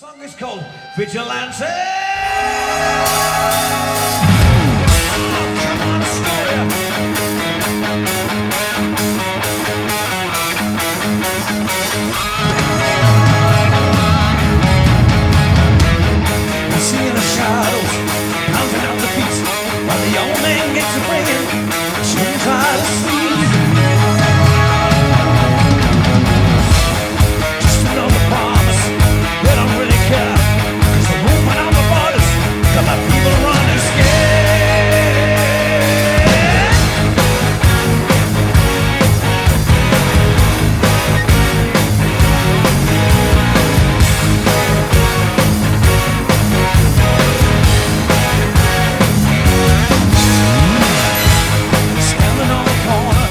song is called Vigilante. Come on, Astoria. I see in the shadows, counting out the beats, while the old man gets a bringing, tunes out of sleep. Just another promise, they don't really care, 'cause the movement on the borders got my people running scared. Standing on the corner,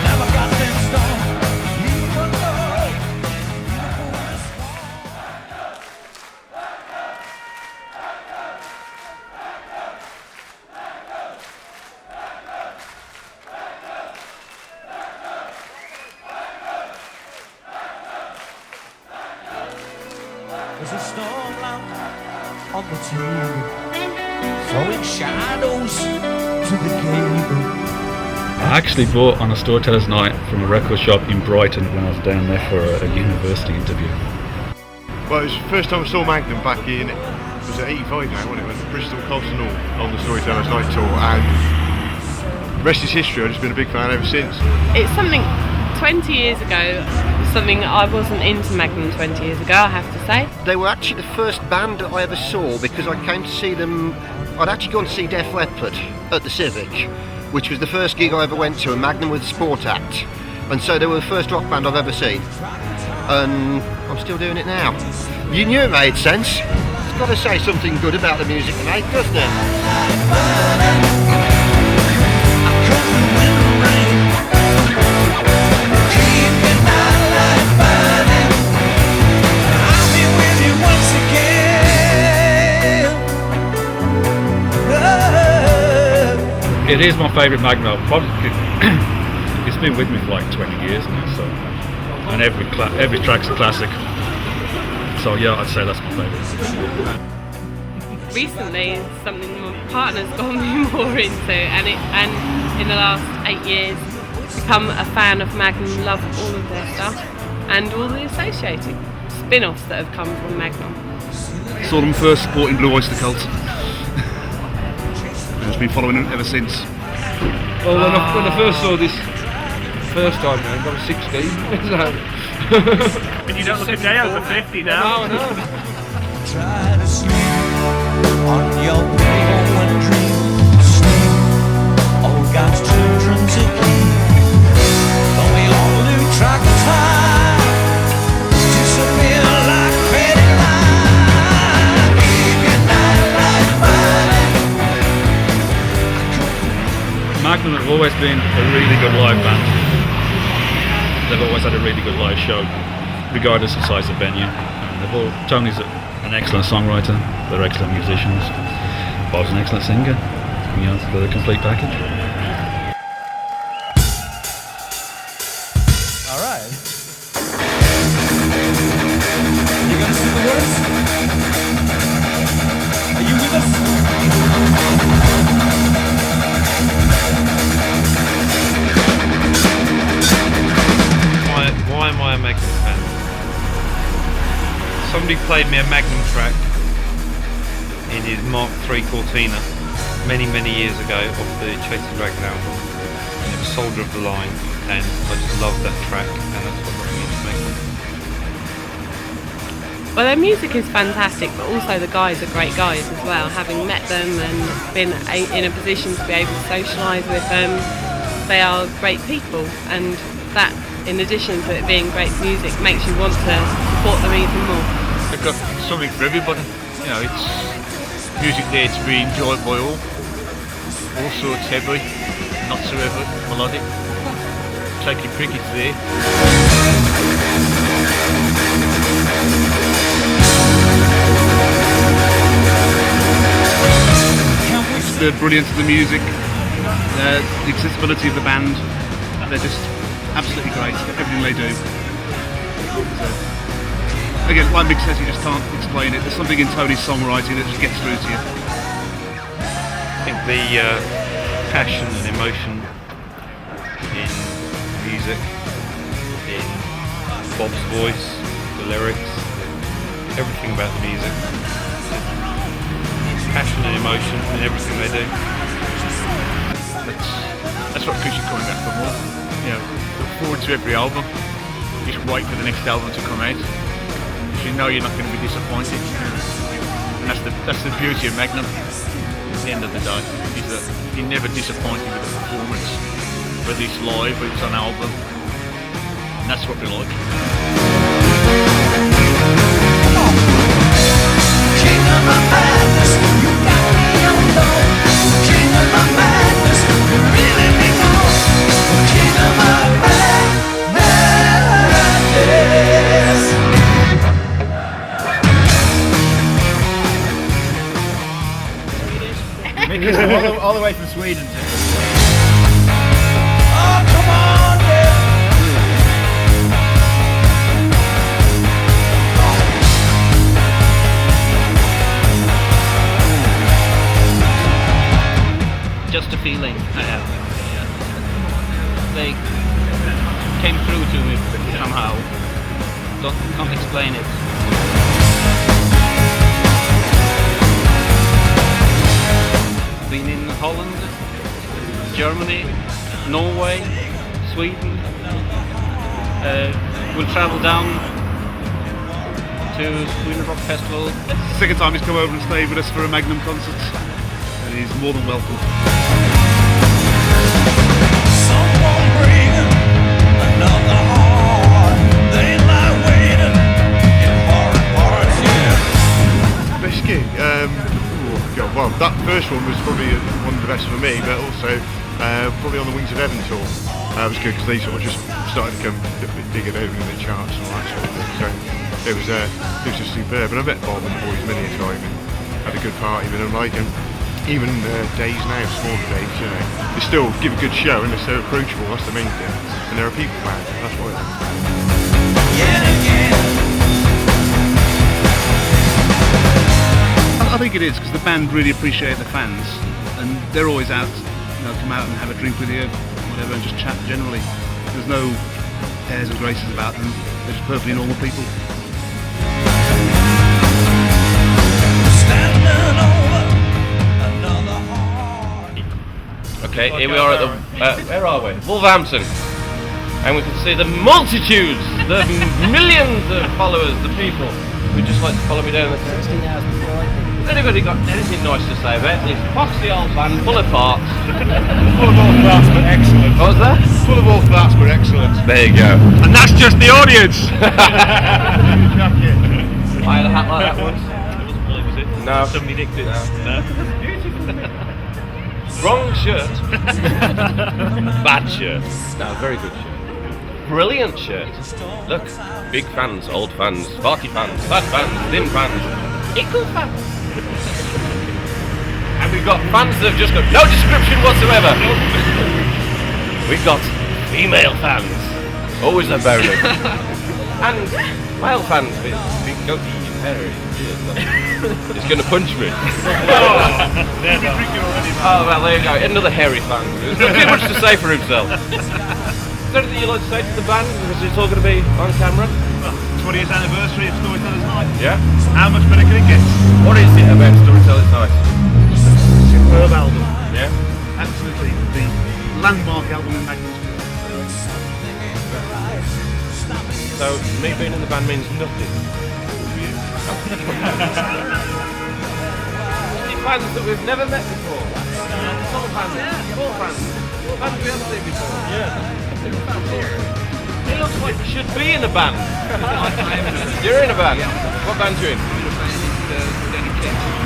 never got things done, even though there's a storm out on the tube, throwing shadows to the cable. I actually bought on a storyteller's night from a record shop in Brighton when I was down there for a university interview. Well, it was the first time I saw Magnum back in, was it 85 now, wasn't it? Went to Bristol, Colston on the Storytellers Night tour, and the rest is history. I've just been a big fan ever since. It's something 20 years ago, something I wasn't into Magnum 20 years ago, I have to say. They were actually the first band that I ever saw because I came to see them. I'd actually gone to see Def Leppard at the Civic, which was the first gig I ever went to, and Magnum with Sport Act. And so they were the first rock band I've ever seen. And I'm still doing it now. You knew it made sense. It's got to say something good about the music they make, doesn't it? It is my favourite Magnum album. Probably, it's been with me for like 20 years now, so, and every track's a classic. So yeah, I'd say that's my favourite. Recently, it's something my partner's got me more into, and in the last 8 years, become a fan of Magnum, love all of their stuff, and all the associated spin-offs that have come from Magnum. Saw them first supporting Blue Oyster Cult. I've just been following them ever since. Well, when I first saw this first time round, I was 16. And you don't look a day over 50 now. No. Try to sleep on your way home and dream. Sleep, all God's children to keep. But we all lose track of time. Disappear like faded line. Keep your nightlight burning. Magnum have always been a really good live band. They've always had a really good live show, regardless of size of venue. Tony's an excellent songwriter, they're excellent musicians. Bob's an excellent singer. You know, they're a complete package. All right. You gonna sing the words? Are you with us? Why am I a Magnum fan? Somebody played me a Magnum track in his Mark III Cortina many years ago off the Chasing Dragon album, and it was Soldier of the Line, and I just loved that track, and that's what got me into Magnum. Well, their music is fantastic, but also the guys are great guys as well. Having met them and been in a position to be able to socialise with them, they are great people, and that, in addition to it being great music, makes you want to support them even more. They've got something for everybody. You know, it's music there to be enjoyed by all sorts, heavy, not so heavy, melodic. Take your pick, it's there. The brilliance of the music, the accessibility of the band, they're just absolutely great, everything they do. So. again, like Mick says, you just can't explain it. There's something in Tony's songwriting that just gets through to you. I think the passion and emotion in music, in Bob's voice, the lyrics, everything about the music. Passion and emotion in everything they do. That's what keeps you coming back for more. You know, look forward to every album. Just wait for the next album to come out. Because you know you're not going to be disappointed. And that's the beauty of Magnum. At the end of the day, is that you're never disappointed with the performance, whether it's live or it's on album. And that's what we like. King of my madness, you got me on low. King of my madness, you really mean more. King of my madness. Mickey's all the way from Sweden. Oh, come on, yeah. Just a feeling I have. They came through to me somehow. Can't explain it. Been in Holland, Germany, Norway, Sweden. We'll travel down to Sweden Rock Festival. Second time he's come over and stayed with us for a Magnum concert, and he's more than welcome. Someone bring another heart. They lie waiting in foreign parts, yeah. Best gig? Well, that first one was probably one of the best for me, but also probably on the Wings of Heaven tour. That was good because they sort of just started to come a bit bigger over in the charts and all that sort of thing. So it was just superb. And I met Bob and the boys many a time and had a good party with them. Like, and even days now, smaller days, you know, they still give a good show and they're so approachable. That's the main thing. And they're a people band. That's what I like. Yet again. I think it is because the band really appreciate the fans, and they're always out, come out and have a drink with you, whatever, and just chat generally. There's no airs and graces about them. They're just perfectly normal people. Standing over another heart. Okay, here we are at the where are we? Wolverhampton, and we can see the multitudes, the millions of followers, the people who just like to follow me down the 16 hours before I think. Has anybody got anything nice to say about this foxy old band full of farts? Full of all farts, but excellent. What was that? Full of all farts, but excellent. There you go. And that's just the audience. I had a hat like that once. It wasn't really, was it? No. Somebody nicked it. No. Wrong shirt. Bad shirt. No, very good shirt. Brilliant shirt. Look, big fans, old fans, farty fans, fat fans, thin fans, equal fans. And we've got fans that have just got no description whatsoever. We've got female fans, always a bonus. And male fans, big goatee hairy. He's going to punch me. Oh, well, there you go. Another hairy fan. There's not too much to say for himself. Is there anything you'd like to say to the band? Because it's all going to be on camera. Well, 20th anniversary of Storytellers Night. Yeah? How much better can it get? What is it about Storytellers Night? Superb album. Yeah? Absolutely. The landmark album in Magnum's. So, me being in the band means nothing. Fans that we've never met before. Small fans. Small fans. Fans we haven't seen before. Yeah. He looks like he should be in a band. You're in a band? What band you in?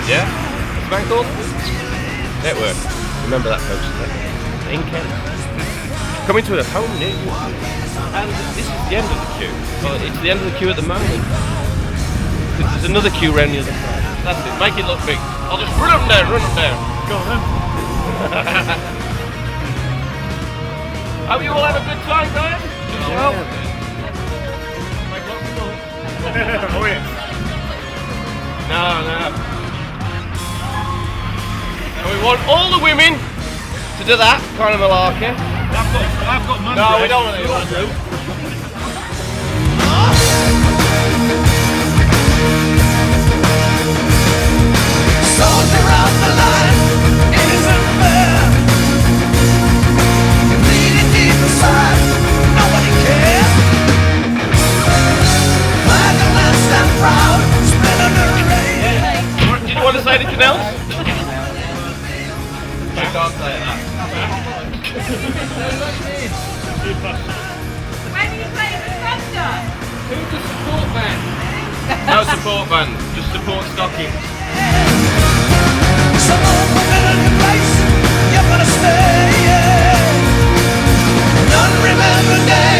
Yeah? What's the band called? Network. Remember that, folks. In Kent. Coming to a home near you. And this is the end of the queue. Well, it's the end of the queue at the moment. There's another queue round the other side. That's it. Make it look big. I'll just run them down. Go on then. Hope you all have a good time, guys. Well. Make lots of noise. Oh yeah. No. And we want all the women to do that kind of malarkey. I've got mine. No, we don't want to do that. Soldier on the line, it isn't fair. You're bleeding deep inside, nobody cares. Flag and land stand proud, split under a rain. Did you want to say anything else? I can't say that. When you play the thunder? Who's the support band? No support band, just support stockings. Some unfamiliar place, you're gonna stay. An unremembered day.